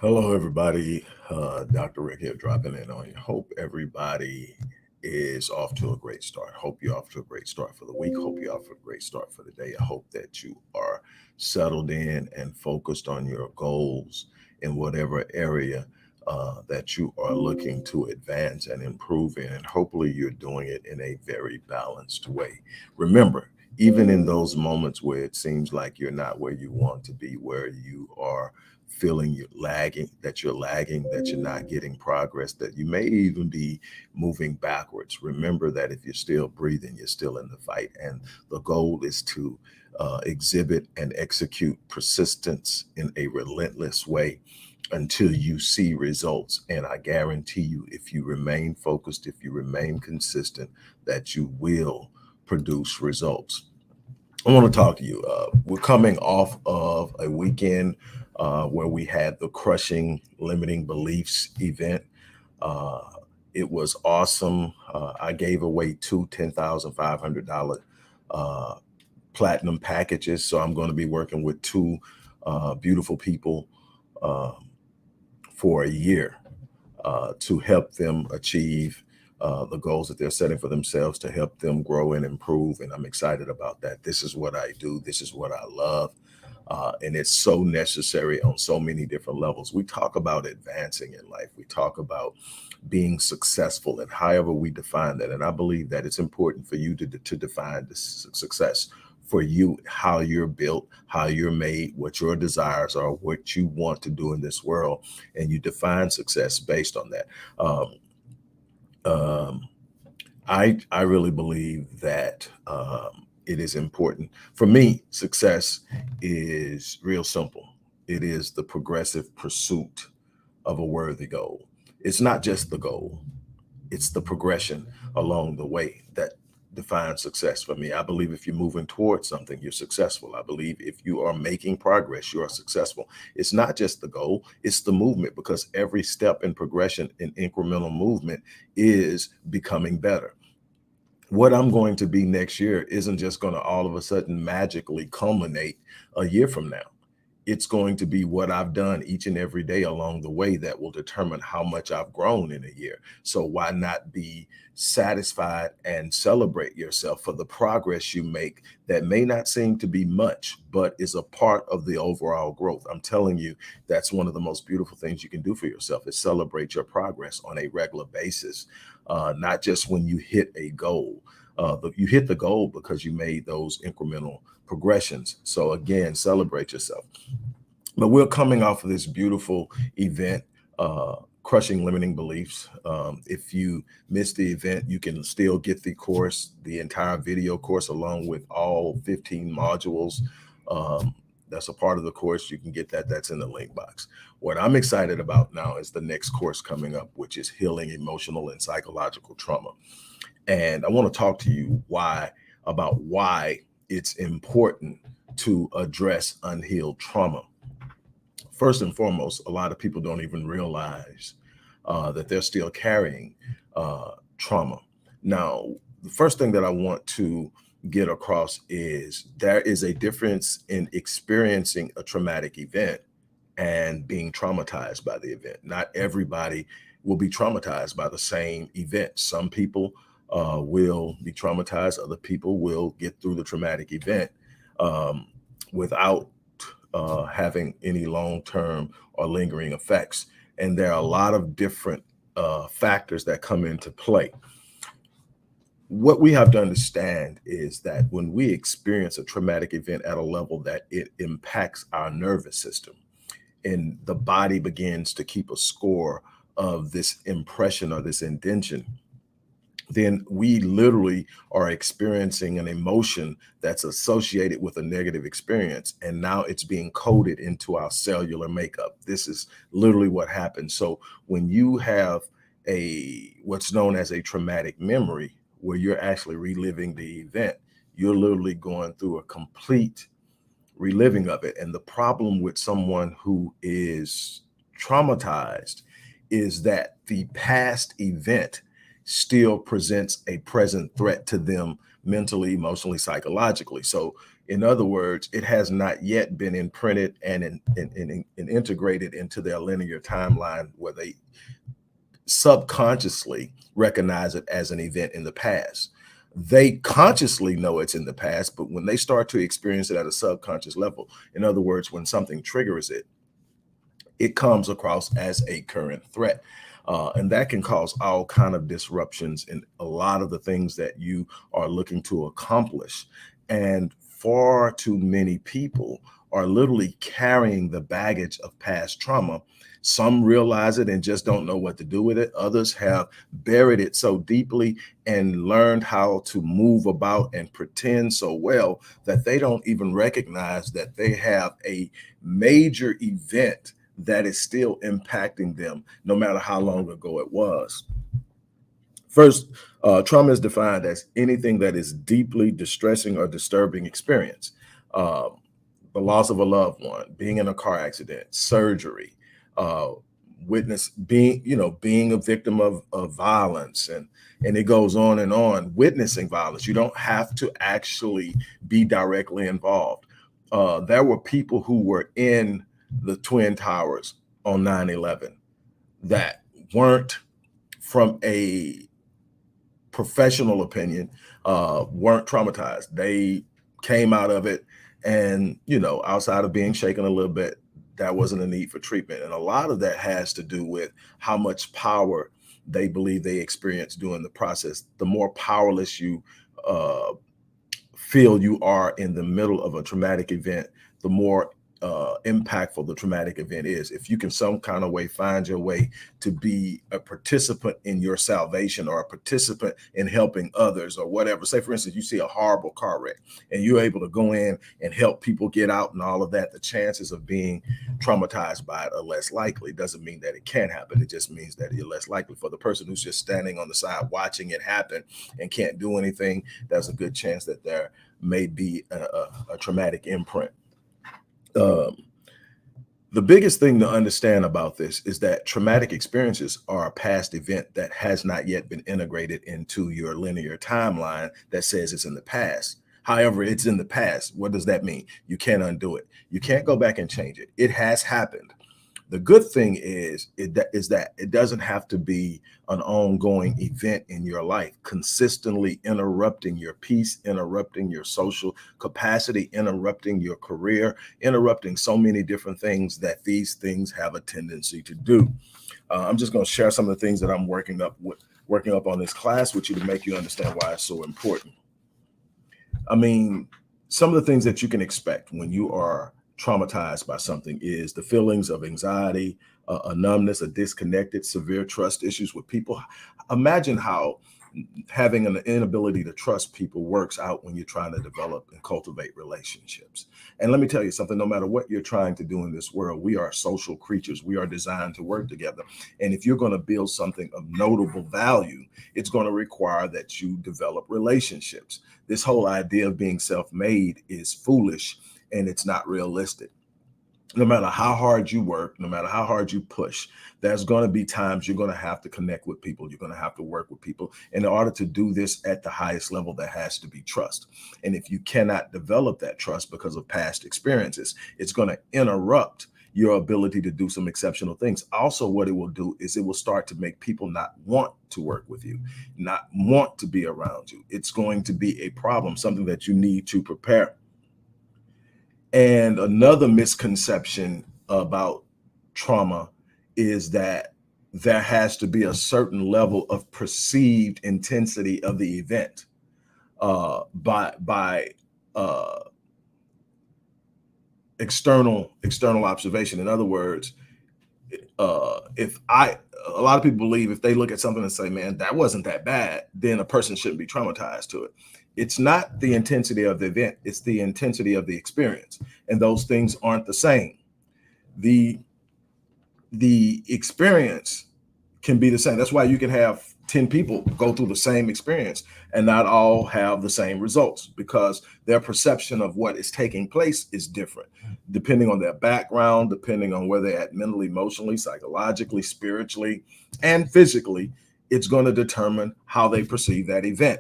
Hello, everybody. Dr. Rick here dropping in on you. Hope everybody is off to a great start. Hope you're off to a great start for the week. Hope you're off to a great start for the day. I hope that you are settled in and focused on your goals in whatever area that you are looking to advance and improve in. And hopefully, you're doing it in a very balanced way. Remember, even in those moments where it seems like you're not where you want to be, where you are feeling you're lagging, that you're not getting progress, that you may even be moving backwards. Remember that if you're still breathing, you're still in the fight. And the goal is to exhibit and execute persistence in a relentless way until you see results. And I guarantee you, if you remain focused, if you remain consistent, that you will produce results. I want to talk to you. We're coming off of a weekend where we had the Crushing Limiting Beliefs event. Uh, it was awesome. I gave away two $10,500 uh, platinum packages. So I'm going to be working with two beautiful people uh, for a year to help them achieve the goals that they're setting for themselves, to help them grow and improve. And I'm excited about that. This is what I do. This is what I love. And it's so necessary on so many different levels. We talk about advancing in life. We talk about being successful, and however we define that. And I believe that it's important for you to define this success for you, how you're built, how you're made, what your desires are, what you want to do in this world, and you define success based on that. Um, I really believe that it is important for me. Success is real simple. It is the progressive pursuit of a worthy goal. It's not just the goal; it's the progression along the way that defines success for me. I believe if you're moving towards something, you're successful. I believe if you are making progress, you are successful. It's not just the goal, it's the movement, because every step in progression in incremental movement is becoming better. What I'm going to be next year isn't just going to all of a sudden magically culminate a year from now. It's going to be what I've done each and every day along the way that will determine how much I've grown in a year. So why not be satisfied and celebrate yourself for the progress you make that may not seem to be much, but is a part of the overall growth? I'm telling you, that's one of the most beautiful things you can do for yourself, is celebrate your progress on a regular basis, not just when you hit a goal. You hit the goal because you made those incremental progressions. So again, celebrate yourself. But we're coming off of this beautiful event, Crushing Limiting Beliefs. If you missed the event, you can still get the course, the entire video course, along with all 15 modules. That's a part of the course. You can get that. That's in the link box. What I'm excited about now is the next course coming up, which is Healing Emotional and Psychological Trauma. And I want to talk to you about why it's important to address unhealed trauma. First and foremost, a lot of people don't even realize that they're still carrying trauma. Now, the first thing that I want to get across is there is a difference in experiencing a traumatic event and being traumatized by the event. Not everybody will be traumatized by the same event. Some people will be traumatized, other people will get through the traumatic event um, without having any long term or lingering effects. And there are a lot of different factors that come into play. What we have to understand is that when we experience a traumatic event at a level that it impacts our nervous system, and the body begins to keep a score of this impression or this intention, then we literally are experiencing an emotion that's associated with a negative experience. And now it's being coded into our cellular makeup. This is literally what happens. So when you have what's known as a traumatic memory, where you're actually reliving the event, you're literally going through a complete reliving of it. And the problem with someone who is traumatized is that the past event still presents a present threat to them mentally, emotionally, psychologically. So In other words, it has not yet been imprinted and integrated into their linear timeline where they subconsciously recognize it as an event in the past. They consciously know it's in the past, but when they start to experience it at a subconscious level, in other words, when something triggers it, it comes across as a current threat. And that can cause all kind of disruptions in a lot of the things that you are looking to accomplish. And far too many people are literally carrying the baggage of past trauma. Some realize it and just don't know what to do with it. Others have buried it so deeply and learned how to move about and pretend so well that they don't even recognize that they have a major event that is still impacting them, no matter how long ago it was. First, trauma is defined as anything that is deeply distressing or disturbing experience. Um, the loss of a loved one, being in a car accident, surgery, uh, witness being, being a victim of violence, and it goes on and on. Witnessing violence, you don't have to actually be directly involved. There were people who were in the Twin Towers on 9/11 that weren't, from a professional opinion, weren't traumatized. They came out of it, and outside of being shaken a little bit, that wasn't a need for treatment. And a lot of that has to do with how much power they believe they experienced during the process. The more powerless you uh, feel you are in the middle of a traumatic event, the more impactful the traumatic event is. If you can some kind of way find your way to be a participant in your salvation, or a participant in helping others, or whatever. Say, for instance, you see a horrible car wreck and you're able to go in and help people get out and all of that, the chances of being traumatized by it are less likely. Doesn't mean that it can't happen. It just means that you're less likely. For the person who's just standing on the side watching it happen and can't do anything, there's a good chance that there may be a traumatic imprint. Um, the biggest thing to understand about this is that traumatic experiences are a past event that has not yet been integrated into your linear timeline that says it's in the past. However, it's in the past. What does that mean? You can't undo it. You can't go back and change it. It has happened. The good thing is that it doesn't have to be an ongoing event in your life, consistently interrupting your peace, interrupting your social capacity, interrupting your career, interrupting so many different things that these things have a tendency to do. I'm just going to share some of the things that I'm working up on this class with you to make you understand why it's so important. I mean, some of the things that you can expect when you are traumatized by something is the feelings of anxiety, a numbness, a disconnected, severe trust issues with people. Imagine how having an inability to trust people works out when you're trying to develop and cultivate relationships. And let me tell you something, no matter what you're trying to do in this world, we are social creatures. We are designed to work together. And if you're going to build something of notable value, it's going to require that you develop relationships. This whole idea of being self-made is foolish, and it's not realistic. No matter how hard you work, no matter how hard you push, there's going to be times you're going to have to connect with people. You're going to have to work with people. In order to do this at the highest level, there has to be trust. And if you cannot develop that trust because of past experiences, it's going to interrupt your ability to do some exceptional things. Also, what it will do is it will start to make people not want to work with you, not want to be around you. It's going to be a problem, something that you need to prepare. And another misconception about trauma is that there has to be a certain level of perceived intensity of the event by external observation. In other words, if a lot of people believe if they look at something and say, man, that wasn't that bad, then a person shouldn't be traumatized to it. It's not the intensity of the event, it's the intensity of the experience. And those things aren't the same. The experience can be the same. That's why you can have 10 people go through the same experience and not all have the same results, because their perception of what is taking place is different, depending on their background, depending on where they're at mentally, emotionally, psychologically, spiritually, and physically. It's going to determine how they perceive that event.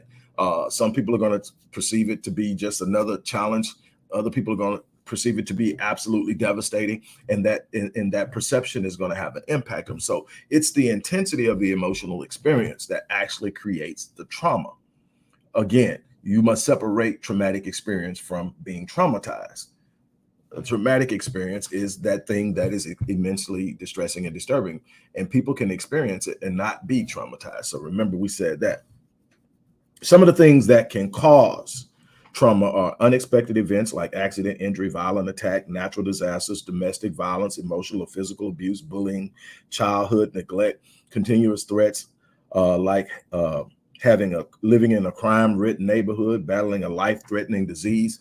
Some people are going to perceive it to be just another challenge Other people are going to perceive it to be absolutely devastating, and that perception is going to have an impact on them. So it's the intensity of the emotional experience that actually creates the trauma. Again, you must separate traumatic experience from being traumatized. A traumatic experience is that thing that is immensely distressing and disturbing, and people can experience it and not be traumatized. So remember, we said that some of the things that can cause trauma are unexpected events like accident, injury, violent attack, natural disasters, domestic violence, emotional or physical abuse, bullying, childhood neglect, continuous threats, like living in a crime-ridden neighborhood, battling a life-threatening disease,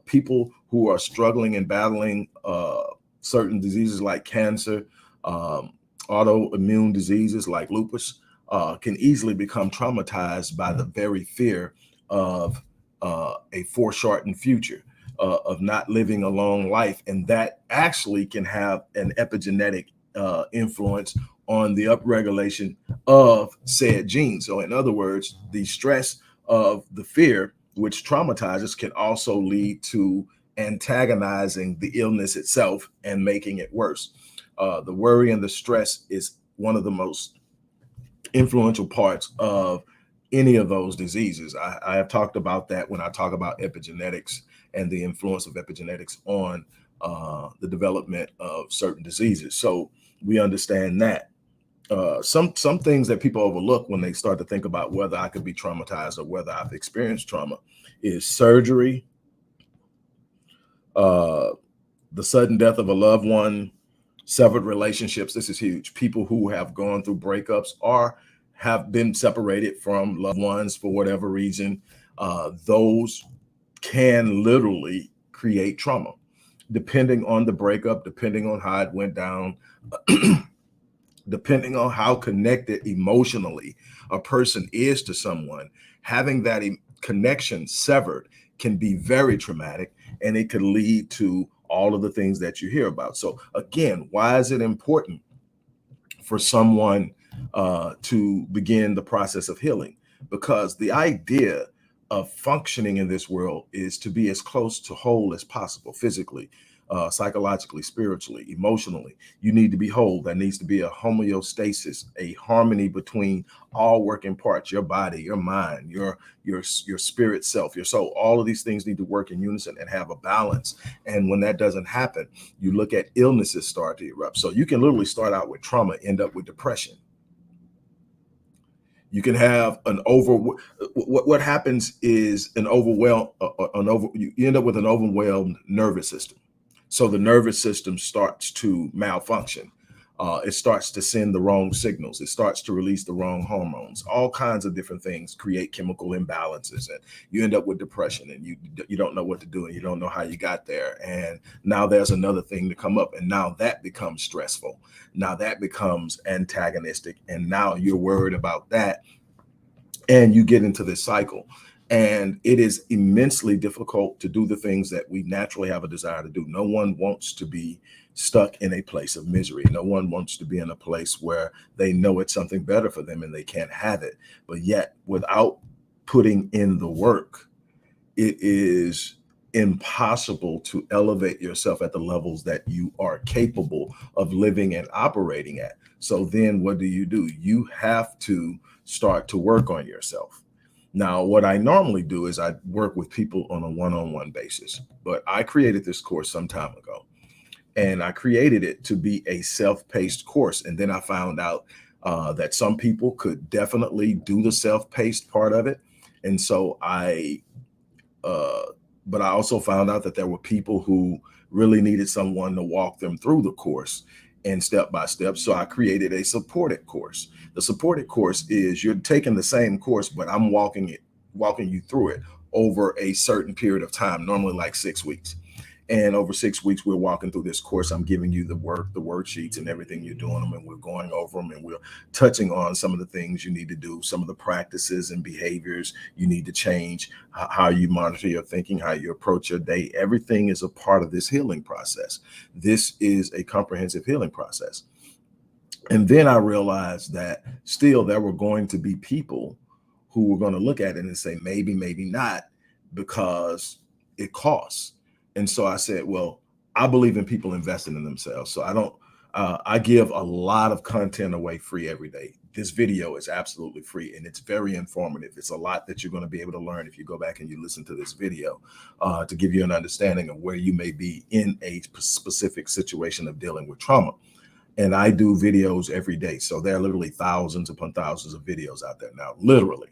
people who are struggling and battling certain diseases like cancer, autoimmune diseases like lupus, can easily become traumatized by the very fear of a foreshortened future, of not living a long life. And that actually can have an epigenetic influence on the upregulation of said genes. So, in other words, the stress of the fear, which traumatizes, can also lead to antagonizing the illness itself and making it worse. The worry and the stress is one of the most influential parts of any of those diseases. I have talked about that when I talk about epigenetics and the influence of epigenetics on the development of certain diseases. So we understand that. Some things that people overlook when they start to think about whether I could be traumatized or whether I've experienced trauma is surgery, uh, the sudden death of a loved one, severed relationships. This is huge. People who have gone through breakups or have been separated from loved ones for whatever reason, those can literally create trauma. Depending on the breakup, depending on how it went down, depending on how connected emotionally a person is to someone, having that connection severed can be very traumatic, and it could lead to all of the things that you hear about. So again, why is it important for someone to begin the process of healing? Because the idea of functioning in this world is to be as close to whole as possible, physically, psychologically, spiritually, emotionally. You need to be whole. There needs to be a homeostasis, a harmony between all working parts: your body, your mind, your spirit self, your soul. All of these things need to work in unison and have a balance. And when that doesn't happen, you look at illnesses start to erupt. So you can literally start out with trauma, end up with depression. You can have what happens is you end up with an overwhelmed nervous system. So the nervous system starts to malfunction. It starts to send the wrong signals. It starts to release the wrong hormones. All kinds of different things create chemical imbalances, and you end up with depression, and you don't know what to do, and you don't know how you got there. And now there's another thing to come up, and now that becomes stressful. Now that becomes antagonistic, and now you're worried about that, and you get into this cycle. And it is immensely difficult to do the things that we naturally have a desire to do. No one wants to be stuck in a place of misery. No one wants to be in a place where they know it's something better for them and they can't have it. But yet, without putting in the work, it is impossible to elevate yourself at the levels that you are capable of living and operating at. So then what do? You have to start to work on yourself. Now, what I normally do is I work with people on a one-on-one basis, but I created this course some time ago, and I created it to be a self-paced course. And then I found out that some people could definitely do the self-paced part of it. And so uh, but I also found out that there were people who really needed someone to walk them through the course and step by step. So I created a supported course. The supported course is you're taking the same course, but I'm walking you through it over a certain period of time, normally like 6 weeks. And over 6 weeks, we're walking through this course. I'm giving you the worksheets and everything. You're doing them, and we're going over them, and we're touching on some of the things you need to do, some of the practices and behaviors you need to change, how you monitor your thinking, how you approach your day. Everything is a part of this healing process. This is a comprehensive healing process. And then I realized that still there were going to be people who were going to look at it and say, maybe, maybe not, because it costs. And so I said, well, I believe in people investing in themselves. So I don't, I give a lot of content away free every day. This video is absolutely free and it's very informative. It's a lot that you're going to be able to learn if you go back and you listen to this video to give you an understanding of where you may be in a specific situation of dealing with trauma. And I do videos every day. So there are literally thousands upon thousands of videos out there now, literally.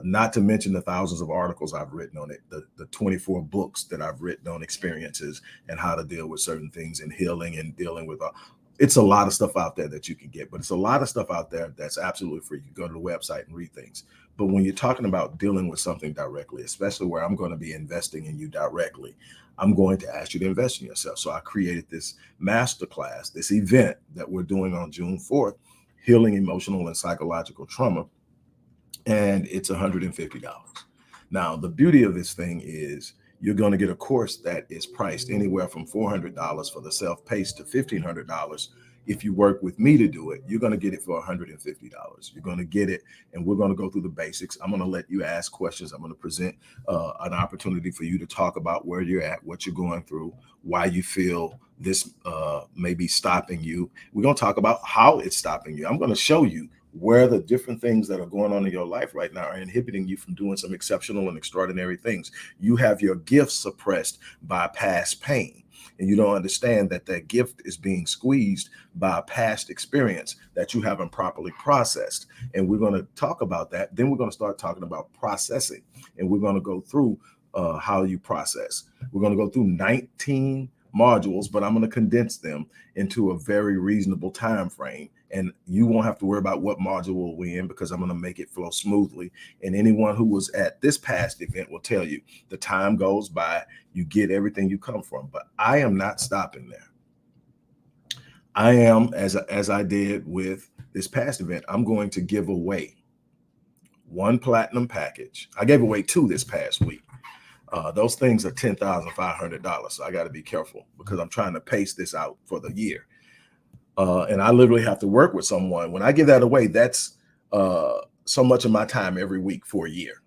Not to mention the thousands of articles I've written on it, the 24 books that I've written on experiences and how to deal with certain things and healing and dealing with, it's a lot of stuff out there that you can get, but it's a lot of stuff out there that's absolutely free. You can go to the website and read things. But when you're talking about dealing with something directly, especially where I'm going to be investing in you directly, I'm going to ask you to invest in yourself. So I created this masterclass, this event that we're doing on June 4th, Healing Emotional and Psychological Trauma. And it's $150. Now, the beauty of this thing is you're going to get a course that is priced anywhere from $400 for the self-paced to $1,500. If you work with me to do it, you're going to get it for $150. You're going to get it, and we're going to go through the basics. I'm going to let you ask questions. I'm going to present an opportunity for you to talk about where you're at, what you're going through, why you feel this may be stopping you. We're going to talk about how it's stopping you. I'm going to show you where the different things that are going on in your life right now are inhibiting you from doing some exceptional and extraordinary things. You have your gifts suppressed by past pain, and you don't understand that that gift is being squeezed by a past experience that you haven't properly processed. And we're going to talk about that. Then we're going to start talking about processing, and we're going to go through how you process. We're going to go through 19 modules, but I'm going to condense them into a very reasonable time frame. And you won't have to worry about what module we're in because I'm going to make it flow smoothly. And anyone who was at this past event will tell you the time goes by, you get everything you come from. But I am not stopping there. I am, as I did with this past event, I'm going to give away one platinum package. I gave away two this past week. Those things are $10,500. So I got to be careful because I'm trying to pace this out for the year. And I literally have to work with someone. When I give that away, that's so much of my time every week for a year.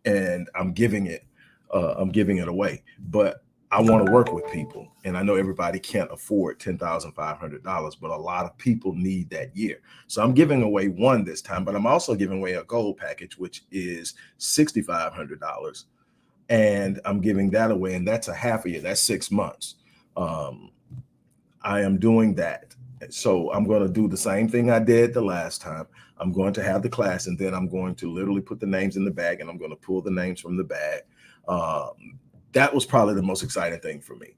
And I'm giving it away. But I want to work with people. And I know everybody can't afford $10,500, but a lot of people need that year. So I'm giving away one this time, but I'm also giving away a gold package, which is $6,500. And I'm giving that away, and that's a half a year. That's 6 months. I am doing that. So I'm going to do the same thing I did the last time. I'm going to have the class, and then I'm going to literally put the names in the bag, and I'm going to pull the names from the bag. That was probably the most exciting thing for me.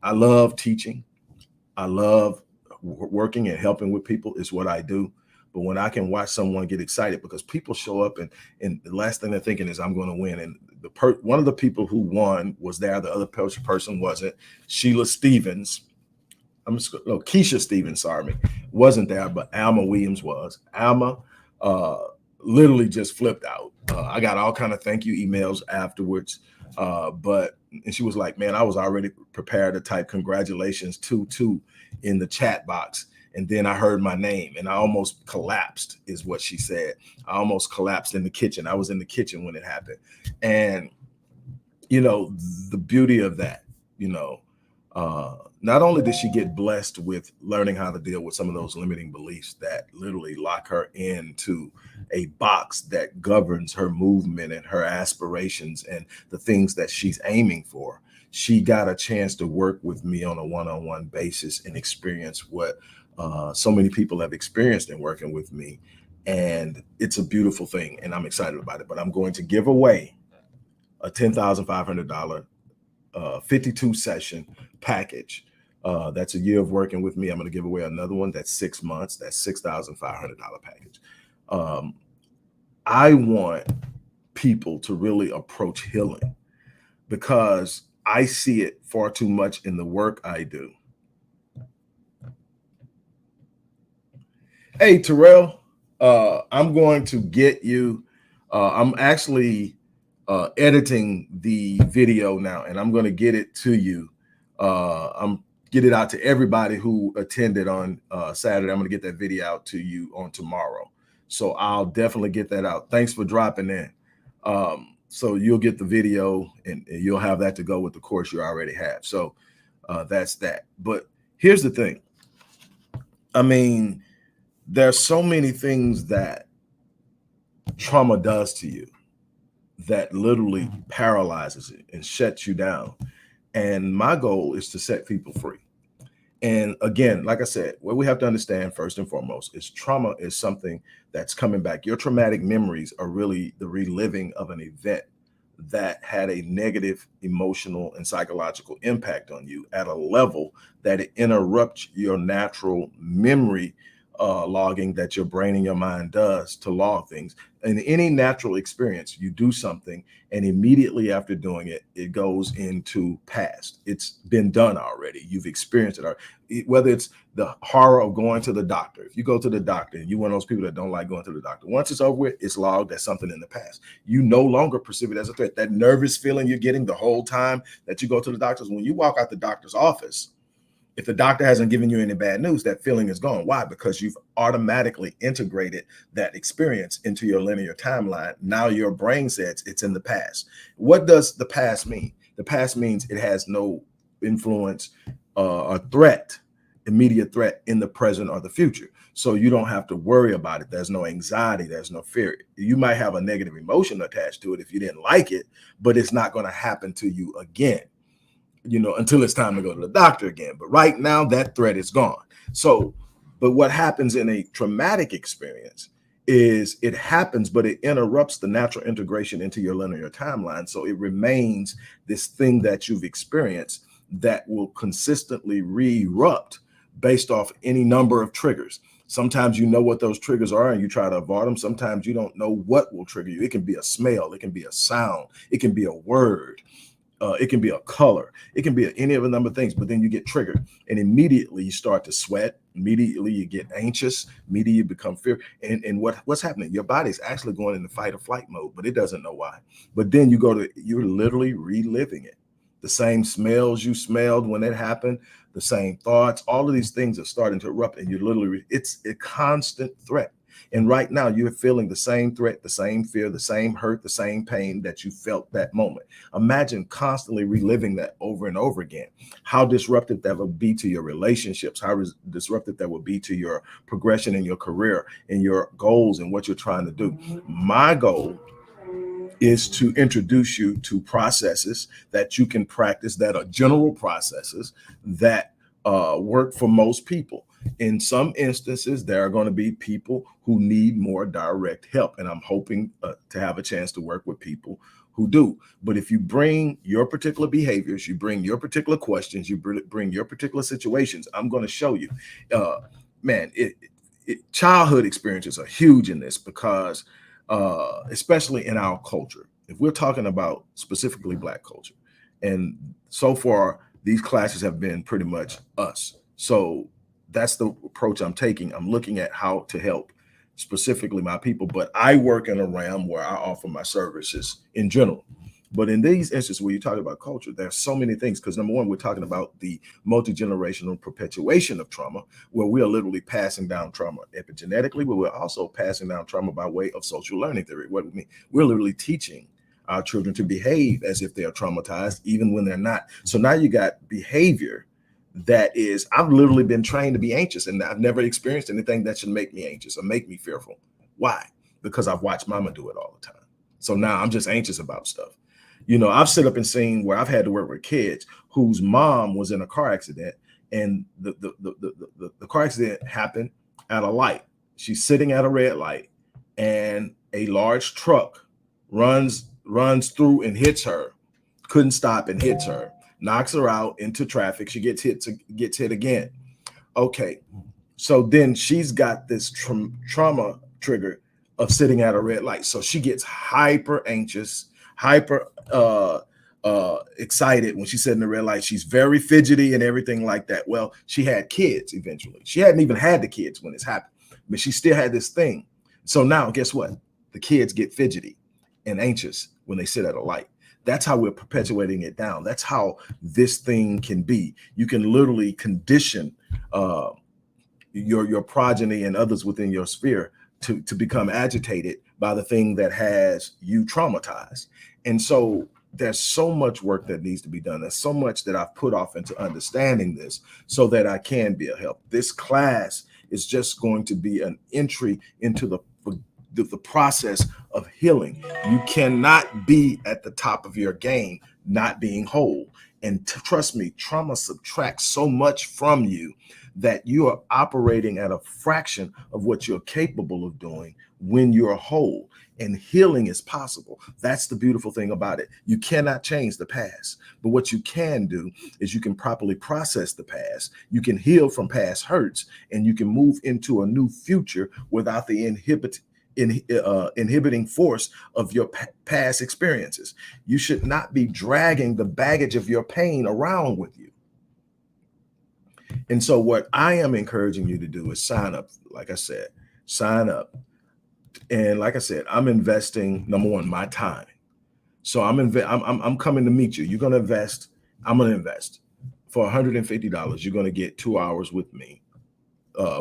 I love teaching. I love working and helping with people is what I do. But when I can watch someone get excited because people show up and the last thing they're thinking is I'm going to win. And one of the people who won was there. The other person wasn't. Sheila Stevens. Keisha Stevens, sorry, wasn't there, but Alma Williams was. Alma literally just flipped out. I got all kind of thank you emails afterwards. And she was like, man, I was already prepared to type congratulations to in the chat box. And then I heard my name and I almost collapsed is what she said. I almost collapsed in the kitchen. I was in the kitchen when it happened. And, the beauty of that, not only did she get blessed with learning how to deal with some of those limiting beliefs that literally lock her into a box that governs her movement and her aspirations and the things that she's aiming for, she got a chance to work with me on a one-on-one basis and experience what so many people have experienced in working with me. And it's a beautiful thing, and I'm excited about it. But I'm going to give away a $10,500 52 session package. That's a year of working with me. I'm going to give away another one that's 6 months. That's $6,500 package. I want people to really approach healing because I see it far too much in the work I do. Hey, Terrell, I'm going to get you. I'm actually editing the video now, and I'm going to get it to you. I'm get it out to everybody who attended on Saturday. I'm going to get that video out to you on tomorrow. So I'll definitely get that out. Thanks for dropping in. So you'll get the video and you'll have that to go with the course you already have. So that's that. But here's the thing. I mean, there's so many things that trauma does to you that literally paralyzes it and shuts you down. And my goal is to set people free. And again, like I said, what we have to understand first and foremost is trauma is something that's coming back. Your traumatic memories are really the reliving of an event that had a negative emotional and psychological impact on you at a level that it interrupts your natural memory logging that your brain and your mind does to log things. In any natural experience, you do something, and immediately after doing it, it goes into past. It's been done already. You've experienced it. Whether it's the horror of going to the doctor. If you go to the doctor and you're one of those people that don't like going to the doctor, once it's over with, it's logged as something in the past. You no longer perceive it as a threat. That nervous feeling you're getting the whole time that you go to the doctors, when you walk out the doctor's office, if the doctor hasn't given you any bad news, that feeling is gone. Why? Because you've automatically integrated that experience into your linear timeline. Now your brain says it's in the past. What does the past mean? The past means it has no influence or threat, immediate threat in the present or the future. So you don't have to worry about it. There's no anxiety. There's no fear. You might have a negative emotion attached to it if you didn't like it, but it's not going to happen to you again, until it's time to go to the doctor again. But right now, that threat is gone. So, but what happens in a traumatic experience is it happens, but it interrupts the natural integration into your linear timeline. So it remains this thing that you've experienced that will consistently re-erupt based off any number of triggers. Sometimes you know what those triggers are and you try to avoid them. Sometimes you don't know what will trigger you. It can be a smell. It can be a sound. It can be a word. It can be a color. It can be any of a number of things, but then you get triggered and immediately you start to sweat. Immediately you get anxious. Immediately you become fear. And what's happening? Your body's actually going into fight or flight mode, but it doesn't know why. But then you're literally reliving it. The same smells you smelled when it happened, the same thoughts, all of these things are starting to erupt, and it's a constant threat. And right now you're feeling the same threat, the same fear, the same hurt, the same pain that you felt that moment. Imagine constantly reliving that over and over again. How disruptive that would be to your relationships, how disruptive that would be to your progression in your career and your goals and what you're trying to do. My goal is to introduce you to processes that you can practice that are general processes that work for most people. In some instances, there are going to be people who need more direct help, and I'm hoping to have a chance to work with people who do. But if you bring your particular behaviors, you bring your particular questions, you bring your particular situations, I'm going to show you. Man, childhood experiences are huge in this because especially in our culture, if we're talking about specifically Black culture, and so far these classes have been pretty much us. So that's the approach I'm taking. I'm looking at how to help specifically my people, but I work in a realm where I offer my services in general. But in these instances where you talk about culture, there's so many things, because number one, we're talking about the multi-generational perpetuation of trauma, where we are literally passing down trauma epigenetically, but we're also passing down trauma by way of social learning theory. What do we mean? We're literally teaching our children to behave as if they are traumatized, even when they're not. So now you got behavior that is, I've literally been trained to be anxious, and I've never experienced anything that should make me anxious or make me fearful. Why? Because I've watched mama do it all the time. So now I'm just anxious about stuff. I've sit up and seen where I've had to work with kids whose mom was in a car accident, and the car accident happened at a light. She's sitting at a red light, and a large truck runs through and hits her. Couldn't stop and hits her, knocks her out into traffic. She gets hit again. Okay, so then she's got this trauma trigger of sitting at a red light. So she gets hyper anxious, hyper excited when she's sitting in the red light. She's very fidgety and everything like that. Well, she had kids eventually. She hadn't even had the kids when this happened, but she still had this thing. So now guess what? The kids get fidgety and anxious when they sit at a light. That's how we're perpetuating it down. That's how this thing can be. You can literally condition your progeny and others within your sphere to become agitated by the thing that has you traumatized. And so there's so much work that needs to be done. There's so much that I've put off into understanding this so that I can be a help. This class is just going to be an entry into the process of healing. You cannot be at the top of your game not being whole. And trust me, trauma subtracts so much from you that you are operating at a fraction of what you're capable of doing when you're whole. And healing is possible. That's the beautiful thing about it. You cannot change the past, but what you can do is you can properly process the past. You can heal from past hurts, and you can move into a new future without the inhibiting force of your past experiences. You should not be dragging the baggage of your pain around with you. And so what I am encouraging you to do is sign up. Like I said, sign up. And like I said, I'm investing, number one, my time. So I'm coming to meet you. You're going to invest. I'm going to invest for $150. You're going to get 2 hours with me.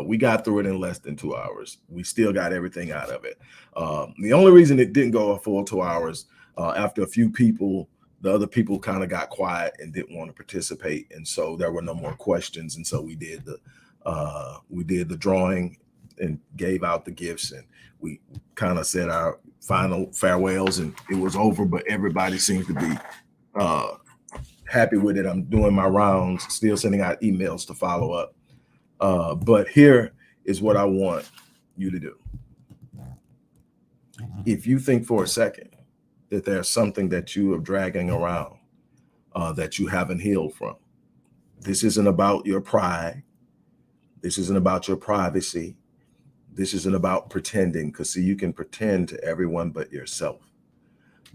We got through it in less than 2 hours. We still got everything out of it. The only reason it didn't go a full 2 hours, after a few people, the other people kind of got quiet and didn't want to participate, and so there were no more questions. And so we did the drawing and gave out the gifts, and we kind of said our final farewells, and it was over. But everybody seems to be happy with it. I'm doing my rounds, still sending out emails to follow up. But here is what I want you to do. If you think for a second that there's something that you are dragging around that you haven't healed from, this isn't about your pride. This isn't about your privacy. This isn't about pretending, because see, you can pretend to everyone but yourself.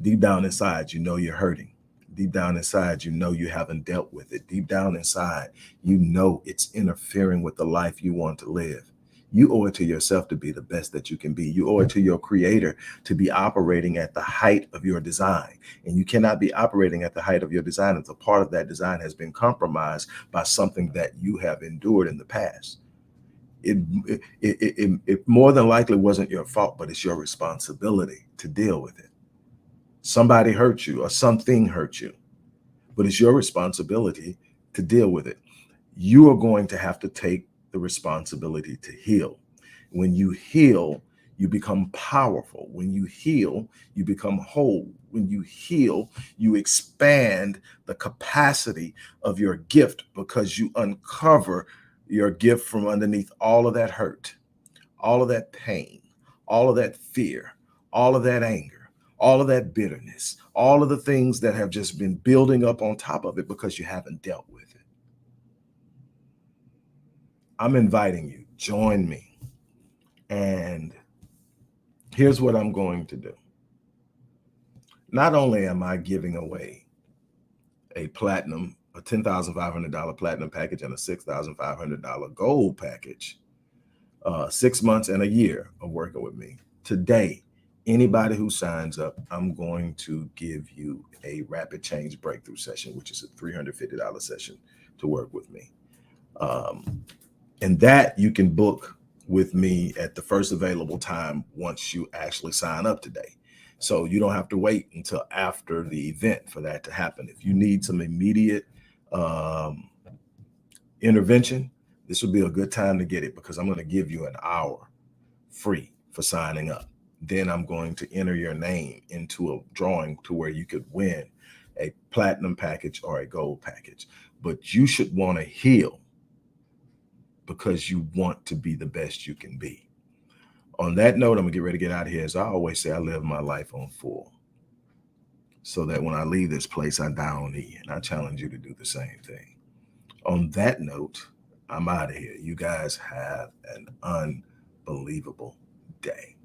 Deep down inside, you know you're hurting. Deep down inside, you know you haven't dealt with it. Deep down inside, you know it's interfering with the life you want to live. You owe it to yourself to be the best that you can be. You owe it to your creator to be operating at the height of your design. And you cannot be operating at the height of your design if a part of that design has been compromised by something that you have endured in the past. It more than likely wasn't your fault, but it's your responsibility to deal with it. Somebody hurt you or something hurt you, but it's your responsibility to deal with it. You are going to have to take the responsibility to heal. When you heal, you become powerful. When you heal, you become whole. When you heal, you expand the capacity of your gift, because you uncover your gift from underneath all of that hurt, all of that pain, all of that fear, all of that anger, all of that bitterness, all of the things that have just been building up on top of it because you haven't dealt with it. I'm inviting you, join me. And here's what I'm going to do. Not only am I giving away a $10,500 platinum package and a $6,500 gold package, 6 months and a year of working with me. Today, anybody who signs up, I'm going to give you a rapid change breakthrough session, which is a $350 session to work with me. And that you can book with me at the first available time once you actually sign up today. So you don't have to wait until after the event for that to happen. If you need some immediate intervention, this would be a good time to get it, because I'm going to give you an hour free for signing up. Then I'm going to enter your name into a drawing to where you could win a platinum package or a gold package. But you should want to heal because you want to be the best you can be. On that note, I'm gonna get ready to get out of here. As I always say, I live my life on full, so that when I leave this place, I die on E. And I challenge you to do the same thing. On that note, I'm out of here. You guys have an unbelievable day.